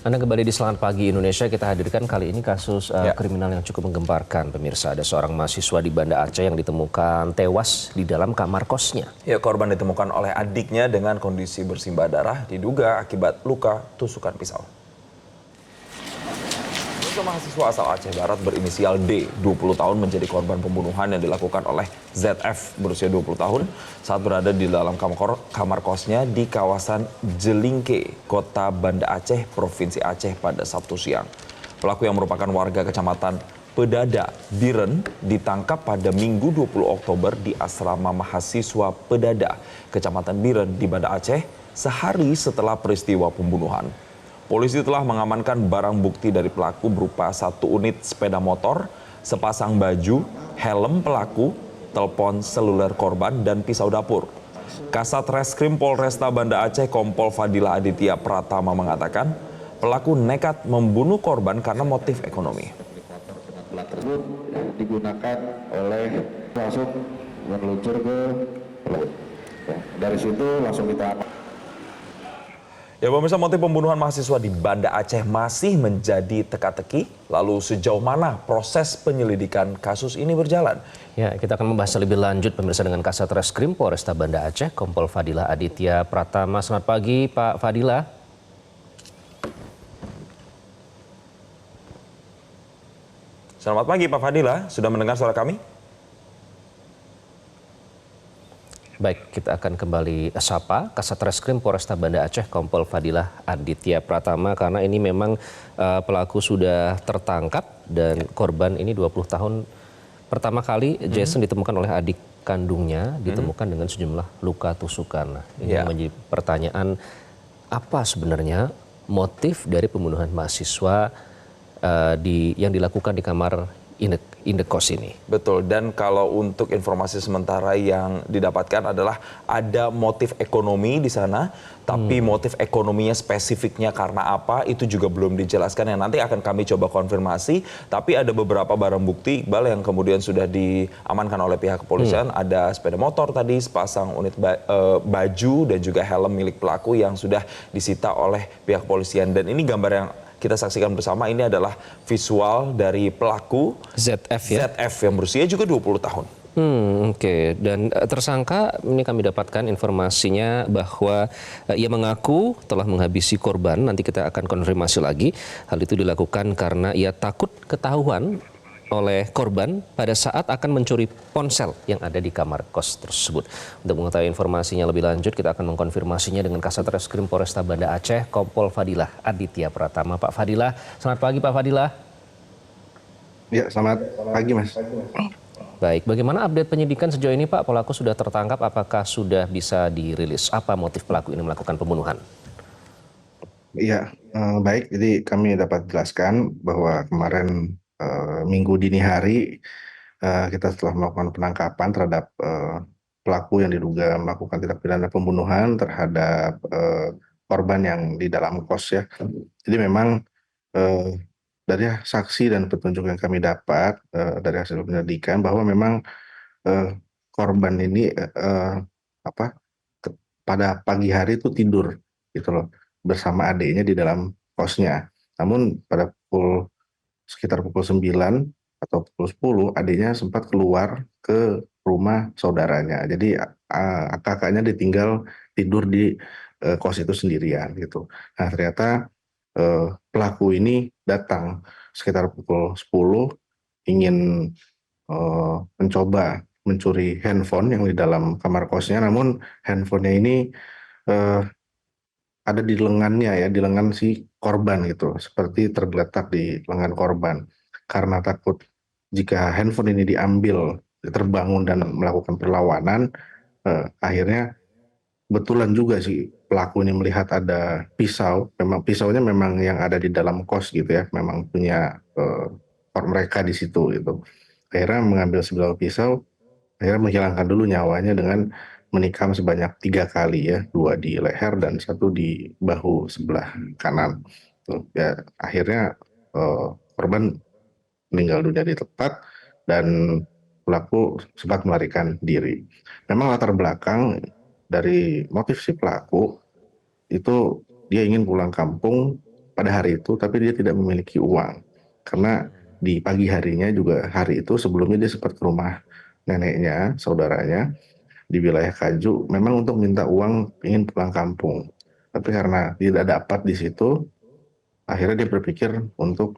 Anda kembali di Selamat Pagi Indonesia, kita hadirkan kali ini kasus kriminal yang cukup menggemparkan pemirsa. Ada seorang mahasiswa di Banda Aceh yang ditemukan tewas di dalam kamar kosnya. Ya, korban ditemukan oleh adiknya dengan kondisi bersimbah darah, diduga akibat luka tusukan pisau. Mahasiswa asal Aceh Barat berinisial D, 20 tahun menjadi korban pembunuhan yang dilakukan oleh ZF berusia 20 tahun saat berada di dalam kamar kosnya di kawasan Jelingke, Kota Banda Aceh, Provinsi Aceh pada Sabtu siang. Pelaku yang merupakan warga Kecamatan Pedada, Biren, ditangkap pada Minggu 20 Oktober di asrama mahasiswa Pedada, Kecamatan Biren di Banda Aceh, sehari setelah peristiwa pembunuhan. Polisi telah mengamankan barang bukti dari pelaku berupa 1 unit sepeda motor, sepasang baju, helm pelaku, telepon seluler korban, dan pisau dapur. Kasat Reskrim Polresta Banda Aceh Kompol Fadilah Aditya Pratama mengatakan pelaku nekat membunuh korban karena motif ekonomi. Plat tersebut digunakan oleh langsung meluncur ke laut. Dari situ langsung kita amankan. Ya pemirsa, motif pembunuhan mahasiswa di Banda Aceh masih menjadi teka-teki. Lalu sejauh mana proses penyelidikan kasus ini berjalan? Ya, kita akan membahas lebih lanjut pemirsa dengan Kasat Reskrim Polresta Banda Aceh, Kompol Fadilah Aditya Pratama. Selamat pagi Pak Fadilah. Selamat pagi Pak Fadilah, sudah mendengar suara kami? Baik, kita akan kembali sapa Kasat Reskrim Polresta Banda Aceh Kompol Fadilah Aditya Pratama karena ini memang pelaku sudah tertangkap dan korban ini 20 tahun. Pertama kali Jason ditemukan oleh adik kandungnya, ditemukan dengan sejumlah luka tusukan. Ini menjadi pertanyaan, apa sebenarnya motif dari pembunuhan mahasiswa yang dilakukan di kamar indekos ini. Betul, dan kalau untuk informasi sementara yang didapatkan adalah ada motif ekonomi di sana, tapi motif ekonominya spesifiknya karena apa itu juga belum dijelaskan, yang nanti akan kami coba konfirmasi. Tapi ada beberapa barang bukti, Iqbal, yang kemudian sudah diamankan oleh pihak kepolisian. Ada sepeda motor tadi, sepasang unit baju dan juga helm milik pelaku yang sudah disita oleh pihak kepolisian. Dan ini gambar yang kita saksikan bersama, ini adalah visual dari pelaku ZF ya? ZF yang berusia juga 20 tahun. Oke. Dan tersangka, ini kami dapatkan informasinya bahwa ia mengaku telah menghabisi korban. Nanti kita akan konfirmasi lagi. Hal itu dilakukan karena ia takut ketahuan oleh korban pada saat akan mencuri ponsel yang ada di kamar kos tersebut. Untuk mengetahui informasinya lebih lanjut, kita akan mengkonfirmasinya dengan Kasat Reskrim Polresta Banda Aceh, Kompol Fadilah Aditya Pratama. Pak Fadilah, selamat pagi Pak Fadilah. Ya, selamat pagi Mas. Baik, bagaimana update penyidikan sejauh ini Pak? Pelaku sudah tertangkap, apakah sudah bisa dirilis? Apa motif pelaku ini melakukan pembunuhan? Iya, baik. Jadi kami dapat jelaskan bahwa kemarin Minggu dini hari kita telah melakukan penangkapan terhadap pelaku yang diduga melakukan tindak pidana pembunuhan terhadap korban yang di dalam kos ya. Jadi memang dari saksi dan petunjuk yang kami dapat dari hasil penyelidikan bahwa memang korban ini pada pagi hari itu tidur gitu loh bersama adiknya di dalam kosnya. Namun pada sekitar pukul 9 atau pukul 10 adiknya sempat keluar ke rumah saudaranya. Jadi kakaknya ditinggal tidur di kos itu sendirian gitu. Nah ternyata pelaku ini datang sekitar pukul 10 ingin mencoba mencuri handphone yang di dalam kamar kosnya, namun handphonenya ini ada di lengannya ya, di lengan si korban gitu, seperti tergeletak di lengan korban. Karena takut jika handphone ini diambil, terbangun dan melakukan perlawanan, akhirnya kebetulan juga si pelaku ini melihat ada pisau, memang pisaunya memang yang ada di dalam kos gitu ya, memang punya mereka di situ gitu. Akhirnya mengambil sebilah pisau, akhirnya menghilangkan dulu nyawanya dengan menikam sebanyak 3 kali ya, 2 di leher dan 1 di bahu sebelah kanan. Tuh, ya, akhirnya korban meninggal dunia di tempat dan pelaku sempat melarikan diri. Memang latar belakang dari motif si pelaku itu dia ingin pulang kampung pada hari itu, tapi dia tidak memiliki uang. Karena di pagi harinya juga hari itu sebelumnya dia sempat ke rumah neneknya, saudaranya di wilayah Kaju, memang untuk minta uang ingin pulang kampung. Tapi karena tidak dapat di situ, akhirnya dia berpikir untuk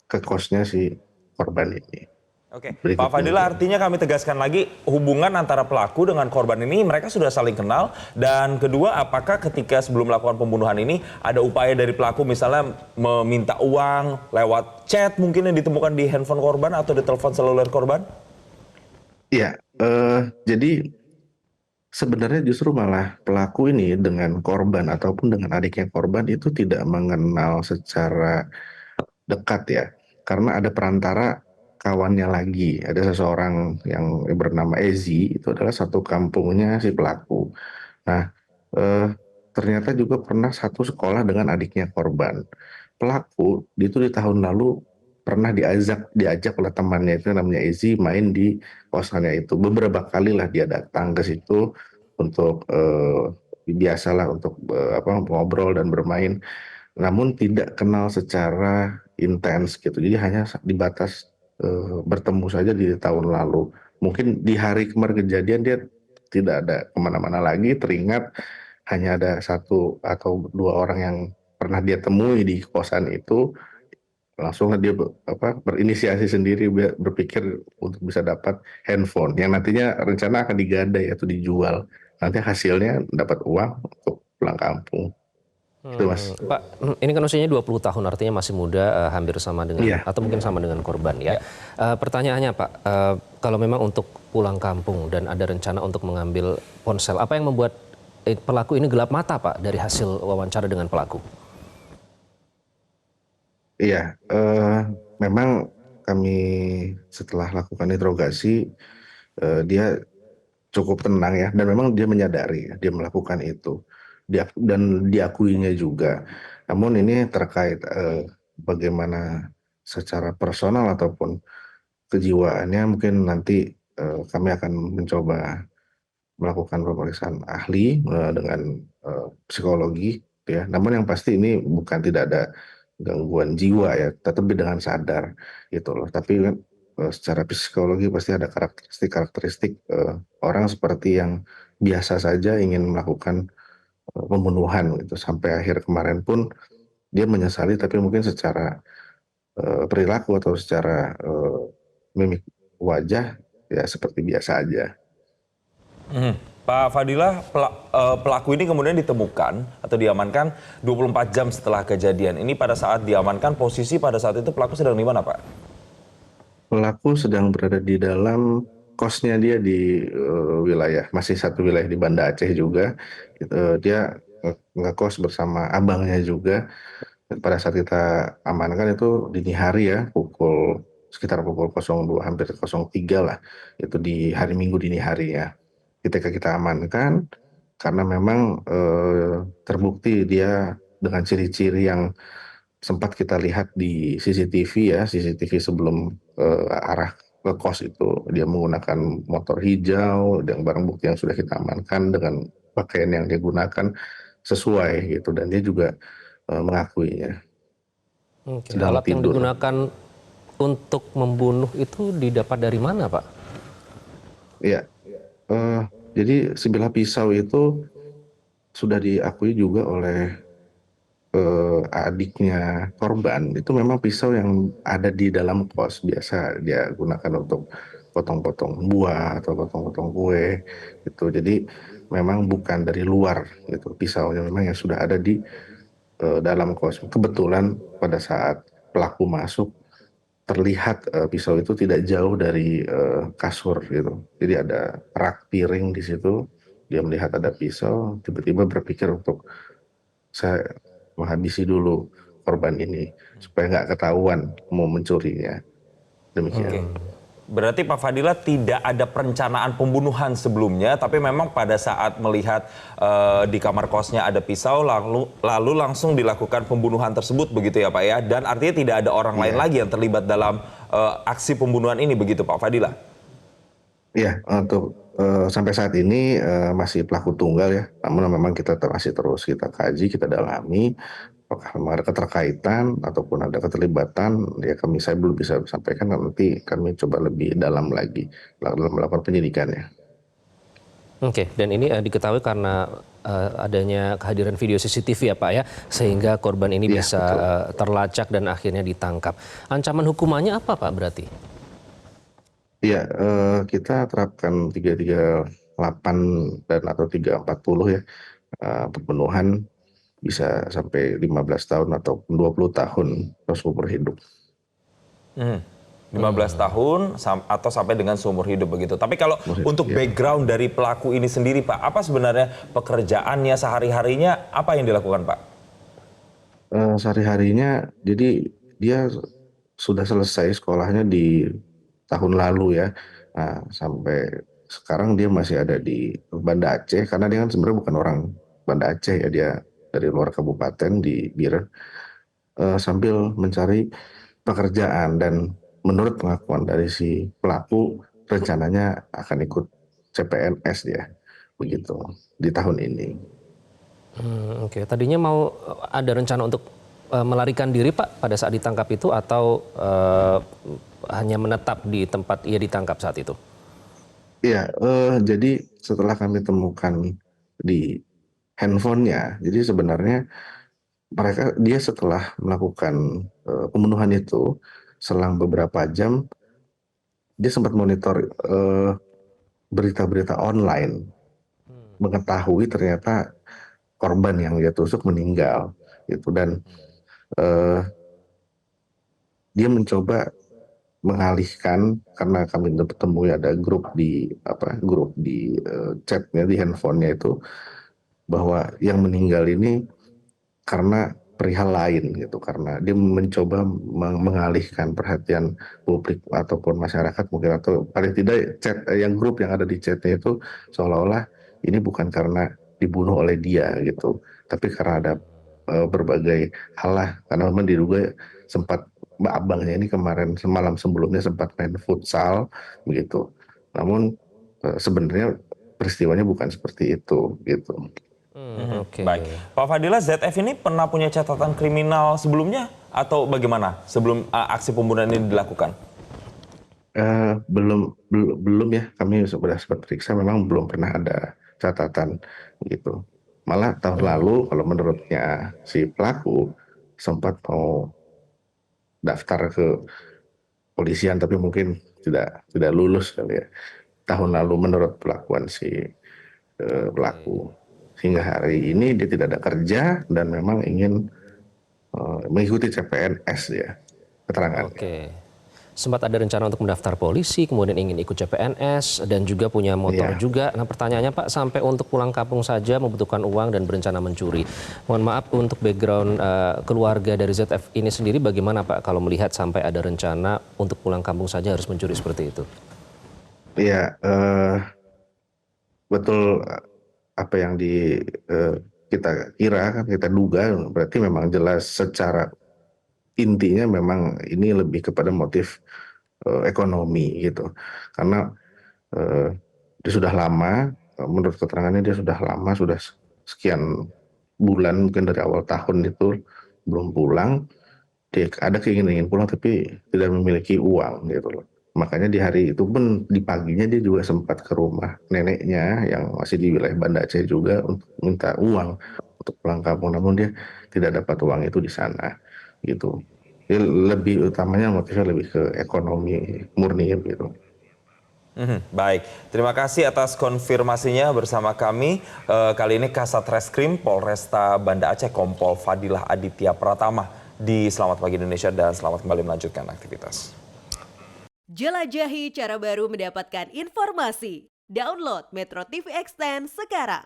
ke kosnya si korban ini. Oke, Pak Berikutnya Fadila, artinya kami tegaskan lagi hubungan antara pelaku dengan korban ini mereka sudah saling kenal, dan kedua apakah ketika sebelum melakukan pembunuhan ini ada upaya dari pelaku misalnya meminta uang lewat chat mungkin yang ditemukan di handphone korban atau di telepon seluler korban? Iya, jadi sebenarnya justru malah pelaku ini dengan korban ataupun dengan adiknya korban itu tidak mengenal secara dekat ya, karena ada perantara kawannya lagi. Ada seseorang yang bernama Ezi, itu adalah satu kampungnya si pelaku. Nah, eh, ternyata juga pernah satu sekolah dengan adiknya korban. Pelaku itu di tahun lalu pernah diajak oleh temannya itu namanya Ezi main di kosannya itu. Beberapa kali lah dia datang ke situ untuk biasalah untuk ngobrol dan bermain, namun tidak kenal secara intens gitu. Jadi hanya dibatas bertemu saja di tahun lalu. Mungkin di hari kemarin kejadian dia tidak ada kemana-mana lagi, teringat hanya ada satu atau dua orang yang pernah dia temui di kosan itu, langsung dia berinisiasi sendiri berpikir untuk bisa dapat handphone yang nantinya rencana akan digadai atau dijual. Nanti hasilnya dapat uang untuk pulang kampung. Itu Mas. Pak, ini kan usianya 20 tahun, artinya masih muda, hampir sama dengan, Iya. atau mungkin sama dengan korban ya. Pertanyaannya Pak, kalau memang untuk pulang kampung dan ada rencana untuk mengambil ponsel, apa yang membuat pelaku ini gelap mata Pak dari hasil wawancara dengan pelaku? Iya, memang kami setelah lakukan interogasi, dia cukup tenang ya, dan memang dia menyadari ya, dia melakukan itu. Dan diakuinya juga. Namun ini terkait bagaimana secara personal ataupun kejiwaannya, mungkin nanti kami akan mencoba melakukan pemeriksaan ahli dengan psikologi ya. Namun yang pasti ini bukan tidak ada gangguan jiwa ya, tetapi dengan sadar gitu loh. Tapi kan secara psikologi pasti ada karakteristik orang seperti yang biasa saja ingin melakukan pembunuhan gitu. Sampai akhir kemarin pun dia menyesali, tapi mungkin secara perilaku atau secara mimik wajah ya seperti biasa aja. Pak Fadila, pelaku ini kemudian ditemukan atau diamankan 24 jam setelah kejadian. Ini pada saat diamankan, posisi pada saat itu pelaku sedang di mana, Pak? Pelaku sedang berada di dalam kosnya dia di wilayah, masih satu wilayah di Banda Aceh juga. Dia ngekos bersama abangnya juga. Pada saat kita amankan itu dini hari ya, sekitar pukul 02 hampir 03 lah. Itu di hari Minggu dini hari ya. Ketika kita amankan, karena memang terbukti dia dengan ciri-ciri yang sempat kita lihat di CCTV ya, CCTV sebelum arah ke kos itu, dia menggunakan motor hijau, dan barang bukti yang sudah kita amankan dengan pakaian yang dia gunakan sesuai gitu, dan dia juga mengakuinya Oke, sedang alat yang tidur. digunakan untuk membunuh itu didapat dari mana Pak? Iya, jadi sebilah pisau itu sudah diakui juga oleh adiknya korban. Itu memang pisau yang ada di dalam kos, biasa dia gunakan untuk potong-potong buah atau potong-potong kue gitu. Jadi memang bukan dari luar gitu, pisaunya memang yang sudah ada di dalam kos. Kebetulan pada saat pelaku masuk, terlihat pisau itu tidak jauh dari kasur gitu. Jadi ada rak piring di situ. Dia melihat ada pisau, tiba-tiba berpikir untuk saya menghabisi dulu korban ini supaya nggak ketahuan mau mencurinya. Oke. Demikian. Berarti Pak Fadila tidak ada perencanaan pembunuhan sebelumnya, tapi memang pada saat melihat di kamar kosnya ada pisau, lalu langsung dilakukan pembunuhan tersebut, begitu ya Pak ya? Dan artinya tidak ada orang lain lagi yang terlibat dalam aksi pembunuhan ini, begitu Pak Fadila? Iya, untuk sampai saat ini masih pelaku tunggal ya. Namun memang kita masih terus kita kaji, kita dalami apakah memang ada keterkaitan ataupun ada keterlibatan, ya saya belum bisa sampaikan, nanti kami coba lebih dalam lagi dalam melakukan penyidikannya. Oke, dan ini diketahui karena adanya kehadiran video CCTV ya Pak ya, sehingga korban ini Iya, bisa betul. terlacak dan akhirnya ditangkap. Ancaman hukumannya apa Pak berarti? Iya, kita terapkan 338 dan atau 340 ya, pembunuhan bisa sampai 15 tahun atau 20 tahun atau seumur hidup. 15 tahun atau sampai dengan seumur hidup begitu. Tapi kalau untuk Iya. background dari pelaku ini sendiri Pak, apa sebenarnya pekerjaannya sehari-harinya, apa yang dilakukan Pak? Sehari-harinya, jadi dia sudah selesai sekolahnya di tahun lalu ya. Nah, sampai sekarang dia masih ada di Banda Aceh, karena dia kan sebenarnya bukan orang Banda Aceh ya, dia dari luar kabupaten di Biren, sambil mencari pekerjaan. Dan menurut pengakuan dari si pelaku, rencananya akan ikut CPNS dia, begitu, di tahun ini. Oke, tadinya mau ada rencana untuk melarikan diri Pak pada saat ditangkap itu atau hanya menetap di tempat ia ditangkap saat itu? Iya, jadi setelah kami temukan di handphonenya, jadi sebenarnya dia setelah melakukan pembunuhan itu, selang beberapa jam dia sempat monitor berita-berita online, mengetahui ternyata korban yang dia tusuk meninggal gitu. Dan eh, dia mencoba mengalihkan, karena kami ketemu ada grup di chatnya di handphonenya itu, bahwa yang meninggal ini karena perihal lain gitu, karena dia mencoba mengalihkan perhatian publik ataupun masyarakat mungkin, atau paling tidak yang grup yang ada di chatnya itu seolah-olah ini bukan karena dibunuh oleh dia gitu, tapi karena ada berbagai hal lah, karena memang diduga sempat abangnya ini kemarin semalam sebelumnya sempat main futsal begitu. Namun sebenarnya peristiwanya bukan seperti itu gitu. Oke. Baik, Pak Fadila, ZF ini pernah punya catatan kriminal sebelumnya atau bagaimana sebelum aksi pembunuhan ini dilakukan? Belum ya, kami sudah sempat periksa, memang belum pernah ada catatan gitu. Malah tahun lalu kalau menurutnya si pelaku sempat mau daftar ke polisian, tapi mungkin tidak lulus kali ya. Tahun lalu menurut pelakuan si pelaku. Hingga hari ini dia tidak ada kerja dan memang ingin mengikuti CPNS ya, keterangannya. Oke. Sempat ada rencana untuk mendaftar polisi, kemudian ingin ikut CPNS, dan juga punya motor Iya. juga. Nah pertanyaannya Pak, sampai untuk pulang kampung saja membutuhkan uang dan berencana mencuri. Mohon maaf, untuk background keluarga dari ZF ini sendiri bagaimana Pak kalau melihat sampai ada rencana untuk pulang kampung saja harus mencuri seperti itu? Iya, betul apa yang kita kira, kan kita duga, berarti memang jelas secara intinya memang ini lebih kepada motif ekonomi gitu. Karena dia sudah lama, menurut keterangannya dia sudah lama, sudah sekian bulan, mungkin dari awal tahun itu belum pulang. Dia ada keinginan ingin pulang tapi tidak memiliki uang gitu loh. Makanya di hari itu pun di paginya dia juga sempat ke rumah neneknya yang masih di wilayah Banda Aceh juga untuk minta uang untuk pulang kampung, namun dia tidak dapat uang itu di sana gitu. Dia lebih utamanya motifnya lebih ke ekonomi murni gitu. Baik, terima kasih atas konfirmasinya bersama kami. Kali ini Kasat Reskrim Polresta Banda Aceh Kompol Fadilah Aditya Pratama di Selamat Pagi Indonesia, dan selamat kembali melanjutkan aktivitas. Jelajahi cara baru mendapatkan informasi. Download Metro TV Extend sekarang.